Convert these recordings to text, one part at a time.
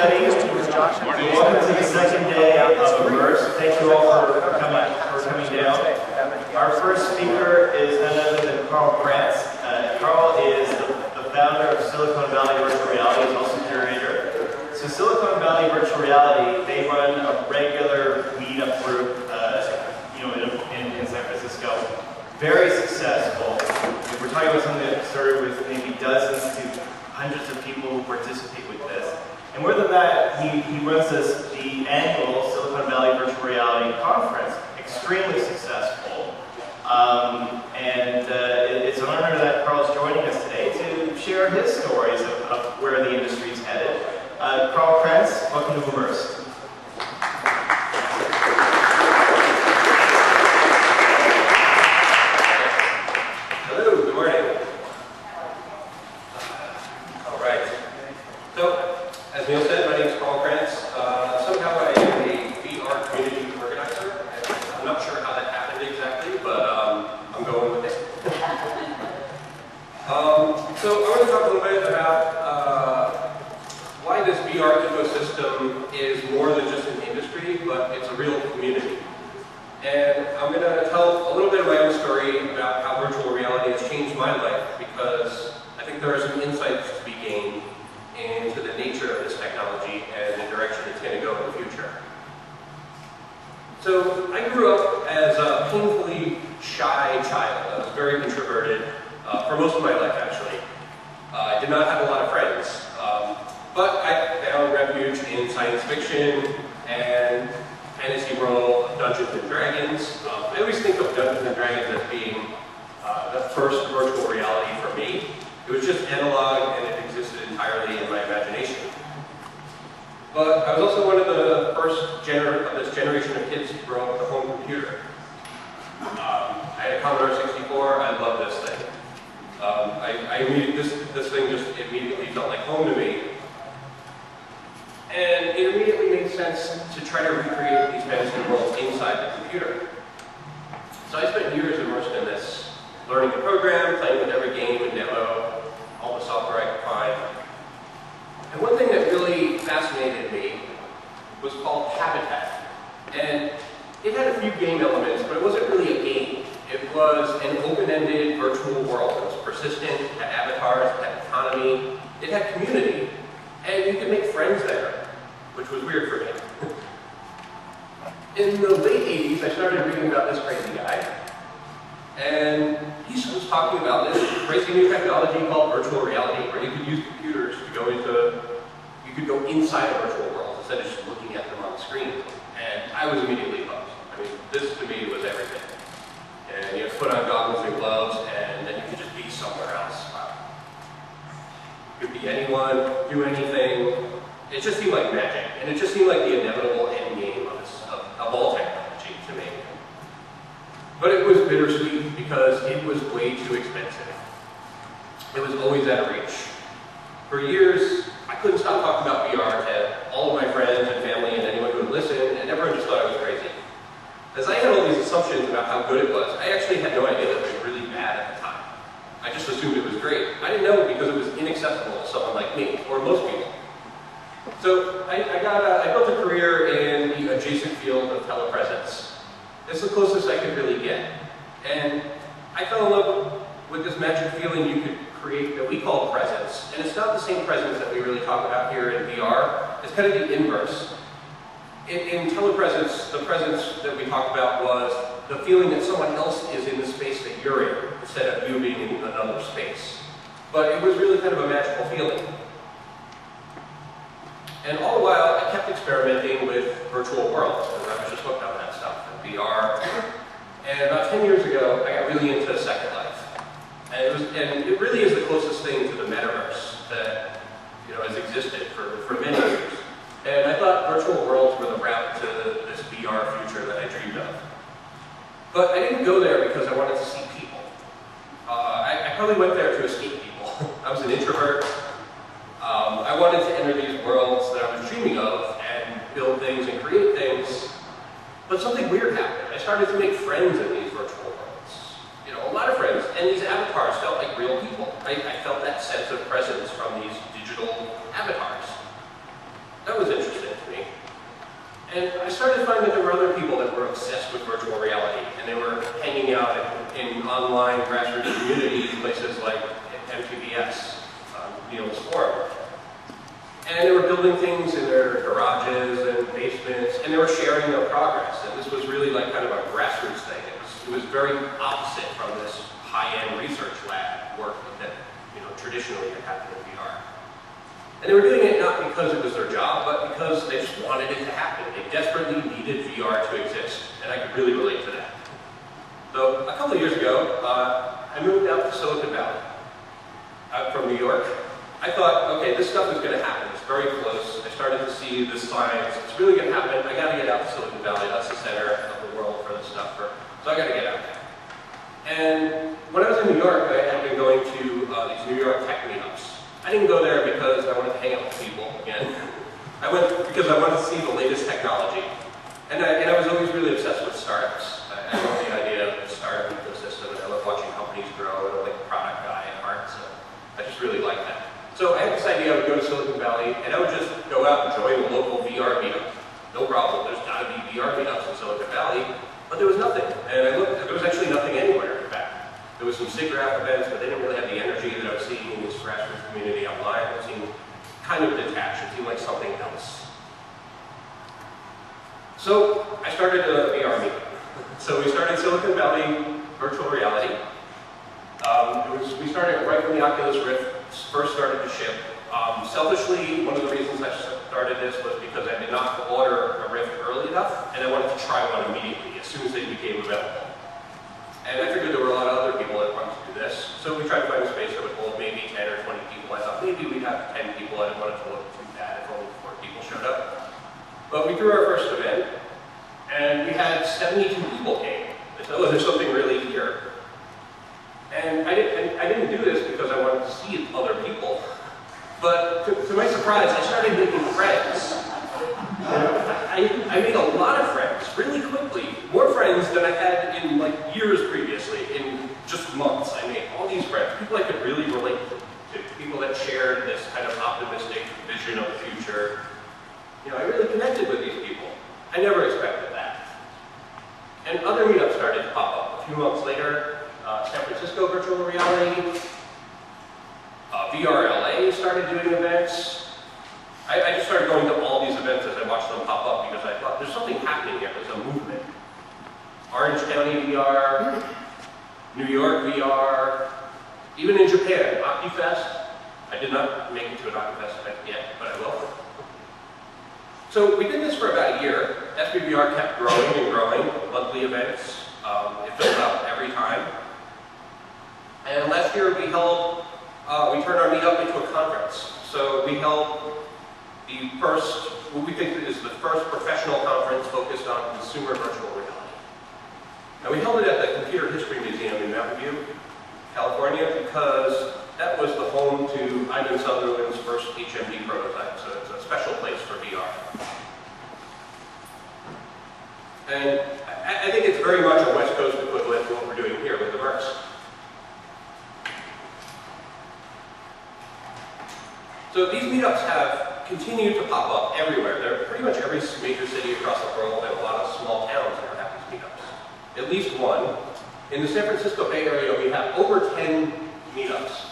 everybody. Welcome to the second day of Immersed. Thank you all for coming down. Our first speaker is none other than Karl. Karl is the founder of Silicon Valley Virtual Reality. He's also curator. So Silicon Valley Virtual Reality, they run a regular meetup group, in San Francisco. Very successful. We're talking about something that started with maybe dozens to hundreds of people who participate with this. And more than that, he runs the annual Silicon Valley Virtual Reality Conference, extremely successful. It's an honor that Karl's joining us today to share his stories of where the industry is headed. Krantz, welcome to Immersed. Hello, good morning. All right. So, as Neil said, my name is Krantz. Somehow I am a VR community organizer. I'm not sure how that happened exactly, but I'm going with it. So I want to talk a little bit about why this VR ecosystem is more than just an industry, but it's a real community. And I'm going to tell a little bit of my own story about how virtual reality has changed my life, because I think there are some insights to be gained into the nature of this technology and the direction it's going to go in the future. So I grew up as a painfully shy child. I was very introverted for most of my life, actually. I did not have a lot of friends, but I found refuge in science fiction and fantasy role of Dungeons and Dragons. I always think of Dungeons and Dragons as being the first virtual reality for me. It was just analog and it existed entirely in my imagination. But I was also one of the first of this generation of kids to grow up with a home computer. I had a Commodore 64. I love this thing. This thing just immediately felt like home to me. And it immediately made sense to try to recreate these fantasy worlds inside the computer. So I spent years immersed in this, learning to program, playing with every game and demo, all the software I could find. And one thing that really fascinated me was called Habitat. And it had a few game elements, but it wasn't really a game. It was an open-ended virtual world. It was persistent, it had avatars, it had economy, it had community. And you could make friends there, which was weird for me. In the late 80s, I started reading about this crazy guy. And he was talking about this crazy new technology called virtual reality, where you could use computers to go inside a virtual world instead of just looking at them on the screen. And I was immediately hooked. I mean, this to me was everything. And you have to put on goggles and gloves, and then you could just be somewhere else. Wow. You could be anyone, do anything. It just seemed like magic, and it just seemed like the inevitable end game of all technology to me. But it was bittersweet because it was way too expensive. It was always out of reach. For years, I couldn't stop talking about VR to all of my friends and family and anyone who would listen, and everyone just thought I was crazy. As I had all these assumptions about how good it was, I actually had no idea that it was really bad at the time. I just assumed it was great. I didn't know because it was inaccessible to someone like me, or most people. So I built a career in the adjacent field of telepresence. It's the closest I could really get. And I fell in love with this magic feeling you could create that we call presence. And it's not the same presence that we really talk about here in VR. It's kind of the inverse. In telepresence, the presence that we talked about was the feeling that someone else is in the space that you're in, instead of you being in another space. But it was really kind of a magical feeling. And all the while, I kept experimenting with virtual worlds, because I was just hooked on that stuff, and VR. And about 10 years ago, I got really into Second Life. And it really is the closest thing to the metaverse that has existed for many years. And I thought virtual worlds were the route to this VR future that I dreamed of. But I didn't go there because I wanted to see people. I probably went there to escape people. I was an introvert. I wanted to enter these worlds that I was dreaming of and build things and create things. But something weird happened. I started to make friends in these virtual worlds. A lot of friends. And these avatars felt like real people. I felt that sense of presence from these digital avatars. That And I started to find that there were other people that were obsessed with virtual reality, and they were hanging out in online grassroots communities, places like MTBS, Neil's Forum. And they were building things in their garages and basements, and they were sharing their progress. And this was really like kind of a grassroots thing. It was very opposite from this high-end research lab work that traditionally had happened in VR. And they were doing it not because it was their job, but because they just wanted it to happen. They desperately needed VR to exist, and I could really relate to that. So a couple of years ago, I moved out to Silicon Valley. I'm from New York. I thought, okay, this stuff is going to happen. It's very close. I started to see the signs. It's really going to happen. I got to get out to Silicon Valley. That's the center of the world for this stuff. So I got to get out there. And when I was in New York, I had been going to these New York tech meetups. I didn't go there because I wanted to hang out with people again. I went because I wanted to see the latest technology. And I was always really obsessed with startups. I love the idea of the startup ecosystem, and I love watching companies grow, and I'm like a product guy at heart, so I just really like that. So I had this idea I would go to Silicon Valley, and I would just go out and join a local VR meetup. No problem, there's got to be VR meetups in Silicon Valley, but there was nothing. And I looked, there was actually nothing anywhere, in fact. There was some SIGGRAPH events, but they didn't really have the energy that I was seeing in this grassroots community online. It seemed kind of detached, it seemed like something else. So I started a VR meetup. So we started Silicon Valley Virtual Reality. We started right when the Oculus Rift first started to ship. Selfishly, one of the reasons I started this was because I did not order a Rift early enough, and I wanted to try one immediately, as soon as they became available. And I figured there were a lot of other people that wanted to do this, so we tried to find a space that would hold maybe 10 or 20 people. I thought maybe we'd have 10 people. I didn't want it to look too bad if only 4 people showed up. But we threw our first event, and we had 72 people came. I said, oh, there's something really here. And I didn't do this because I wanted to see other people. But to my surprise, I started making friends. I made a lot of friends really quickly. More friends than I had in like years previously. In just months, I made all these friends. People I could really relate to. People that shared this kind of optimistic vision of the future. I really connected with these people. I never expected that. And other meetups started to pop up. A few months later, San Francisco Virtual Reality, VRLA started doing events. I just started going to all these events as I watched them pop up because I thought, there's something happening here, there's a movement. Orange County VR, New York VR, even in Japan, OccuFest. I did not make it to an OccuFest event yet, but I will. So we did this for about a year. SVVR kept growing and growing, monthly events. It filled up every time. And last year we turned our meetup into a conference. So we held the first, what we think is the first professional conference focused on consumer virtual reality. And we held it at the Computer History Museum in Mountain View, California, because that was the home to Ivan Sutherland's first HMD prototype. So it's a special place for VR. And I think it's very much a West Coast equivalent to what we're doing here with Immersed. So these meetups have continued to pop up everywhere. They're pretty much every major city across the world, and a lot of small towns now have these meetups. At least one. In the San Francisco Bay Area, we have over 10 meetups.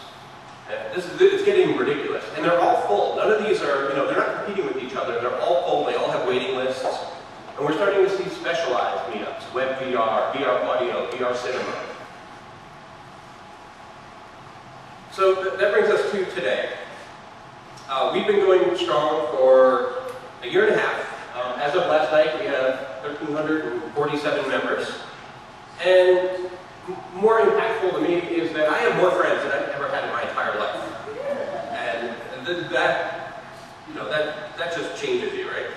And it's getting ridiculous. And they're all full. None of these are, they're not competing with each other. They're all full. They all have waiting lists. And we're starting to see specialized meetups, web VR, VR audio, VR cinema. So that brings us to today. We've been going strong for a year and a half. As of last night, we have 1,347 members. And more impactful to me is that I have more friends than I've ever had in my entire life. And that just changes you, right?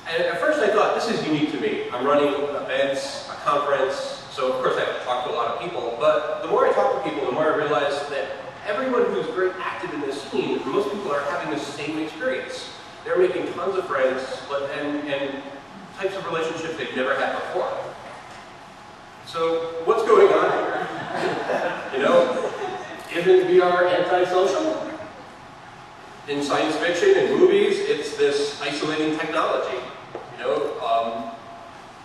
And at first I thought, this is unique to me. I'm running events, a conference, so of course I have to talk to a lot of people. But the more I talk to people, the more I realize that everyone who's very active in this scene, most people are having the same experience. They're making tons of friends and types of relationships they've never had before. So what's going on here? Isn't VR antisocial? In science fiction and movies, it's this isolating technology. You know,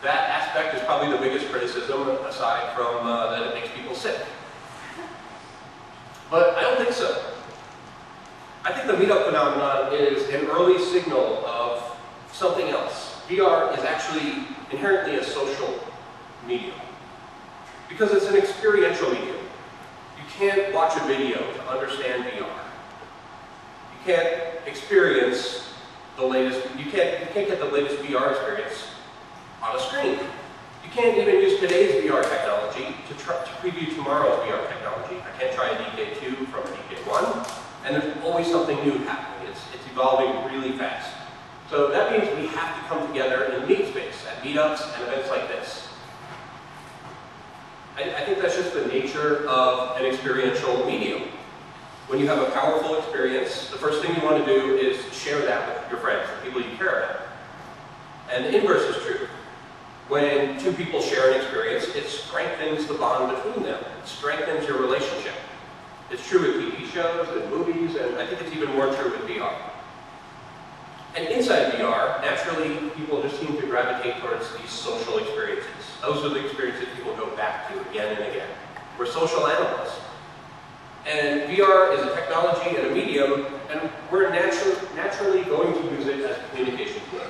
that aspect is probably the biggest criticism, aside from that it makes people sick. But I don't think so. I think the meetup phenomenon is an early signal of something else. VR is actually inherently a social medium, because it's an experiential medium. You can't watch a video to understand VR. You can't experience the latest, you can't get the latest VR experience on a screen. You can't even use today's VR technology to preview tomorrow's VR technology. I can't try a DK2 from a DK1, and there's always something new happening. It's evolving really fast. So that means we have to come together in meet space at meetups and events like this. I think that's just the nature of an experiential medium. When you have a powerful experience, the first thing you want to do is share that with your friends, the people you care about. And the inverse is true. When two people share an experience, it strengthens the bond between them. It strengthens your relationship. It's true with TV shows and movies, and I think it's even more true with VR. And inside VR, naturally, people just seem to gravitate towards these social experiences. Those are the experiences people go back to again and again. We're social animals. And VR is a technology and a medium, and we're naturally going to use it as a communication tool.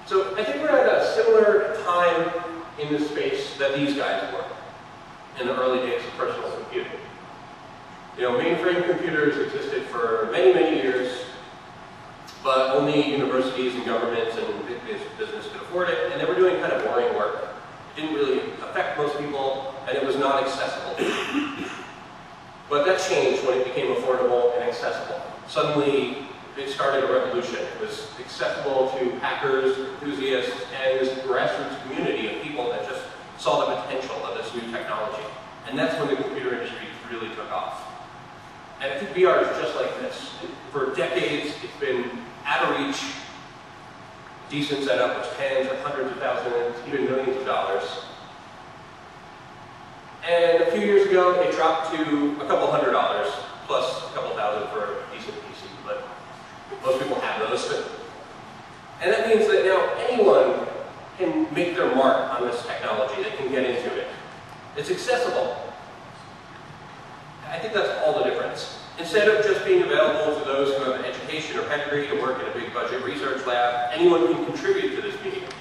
So I think we're at a similar time in the space that these guys were in the early days of personal computing. You know, mainframe computers existed for many, many years, but only universities and governments and big business could afford it, and they were doing kind of boring work. It didn't really affect most people, and it was not accessible. But that changed when it became affordable and accessible. Suddenly, it started a revolution. It was accessible to hackers, enthusiasts, and this grassroots community of people that just saw the potential of this new technology. And that's when the computer industry really took off. And I think VR is just like this. For decades, it's been out of reach, decent setup, which tens or hundreds of thousands, even millions of dollars. And a few years ago, it dropped to a couple $100, plus a couple thousand for a decent PC, but most people have those. And that means that now anyone can make their mark on this technology. They can get into it. It's accessible. I think that's all the difference. Instead of just being available to those who have an education or pedigree to work in a big budget research lab, anyone can contribute to this medium.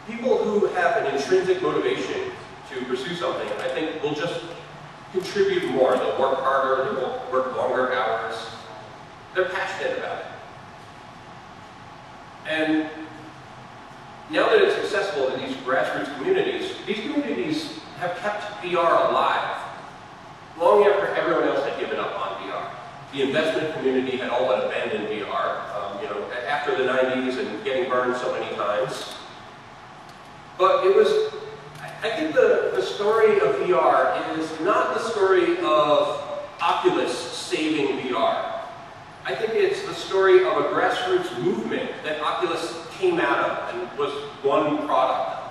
People who have an intrinsic motivation to pursue something, I think, will just contribute more. They'll work harder, they'll work longer hours. They're passionate about it. And now that it's accessible to these grassroots communities have kept VR alive long after everyone else had given up on VR. The investment community had all but abandoned VR, you know, after the 90s and getting burned so many times. But it was, I think the story of VR is not the story of Oculus saving VR. I think it's the story of a grassroots movement that Oculus came out of and was one product of.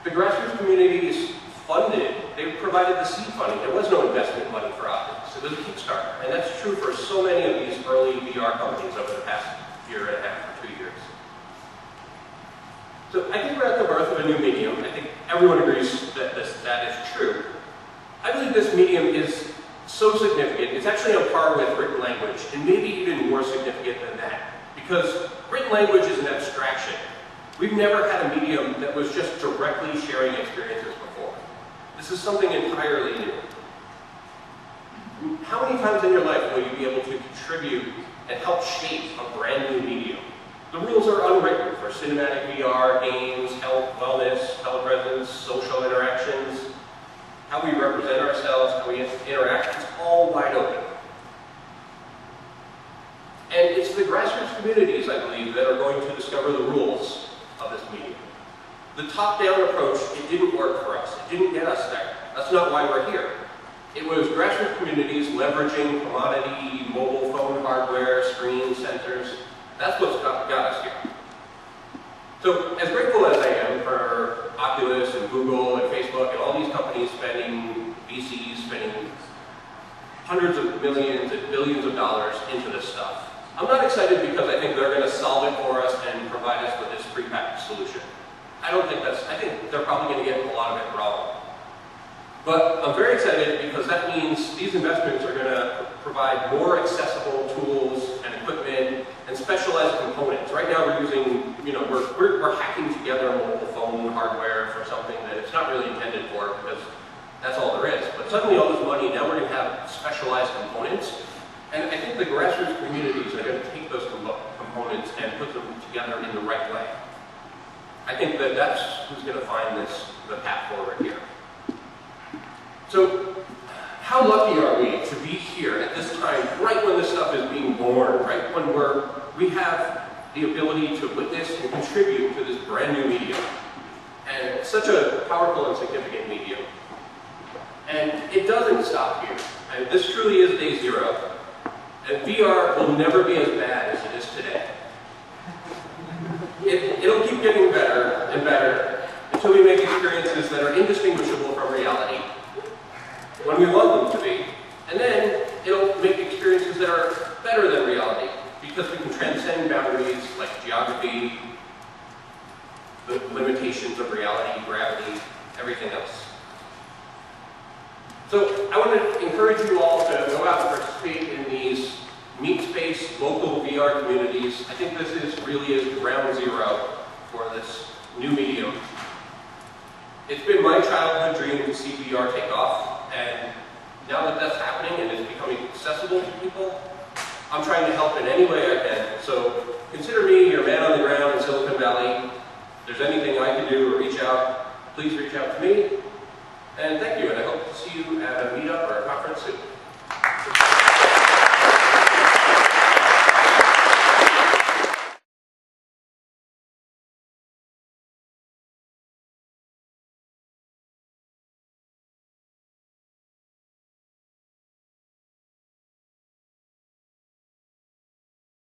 The grassroots communities funded, they provided the seed funding. There was no investment money for Oculus. It was a Kickstarter. And that's true for so many of these early VR companies over the past year and a half or 2 years. So I think we're at the birth of a new medium. I think everyone agrees that that is true. I believe this medium is so significant, it's actually on par with written language, and maybe even more significant than that. Because written language is an abstraction. We've never had a medium that was just directly sharing experiences before. This is something entirely new. How many times in your life will you be able to contribute and help shape a brand new medium? The rules are unwritten for cinematic VR, games, health, wellness, telepresence, social interactions, how we represent ourselves, how we interact, it's all wide open. And it's the grassroots communities, I believe, that are going to discover the rules of this medium. The top-down approach, it didn't work for us. It didn't get us there. That's not why we're here. It was grassroots communities leveraging commodity, mobile phone hardware, screen sensors. That's what's got us here. So, as grateful as I am for Oculus and Google and Facebook and all these companies hundreds of millions and billions of dollars into this stuff. I'm not excited because I think they're going to solve it for us and provide us with this prepackaged solution. I think they're probably going to get a lot of it wrong. But I'm very excited because that means these investments are going to provide more accessible tools and equipment and specialized components. Right now we're using, we're hacking together mobile phone hardware for something that it's not really intended for because that's all there is. But suddenly all this money, now we're going to have specialized components. And I think the grassroots communities are going to take those components and put them together in the right way. I think that that's who's going to find the path forward here. So, how lucky are we to be here at this time, right when this stuff is being born, right when we have the ability to witness and contribute to this brand new medium. And it's such a powerful and significant medium. And it doesn't stop here. And this truly is day zero. And VR will never be as bad as it is today. It'll keep getting better and better until we make experiences that are indistinguishable from reality, when we want them to be. And then it'll make experiences that are better than reality, because we can transcend boundaries like geography, the limitations of reality, gravity, everything else. So I want to encourage you all to go out and participate in these meet-space local VR communities. I think this really is ground zero for this new medium. It's been my childhood dream to see VR take off, and now that that's happening and it's becoming accessible to people, I'm trying to help in any way I can. So consider me your man on the ground in Silicon Valley. If there's anything I can do or reach out, please reach out to me. And thank you, and I hope to see you at a meetup or a conference soon.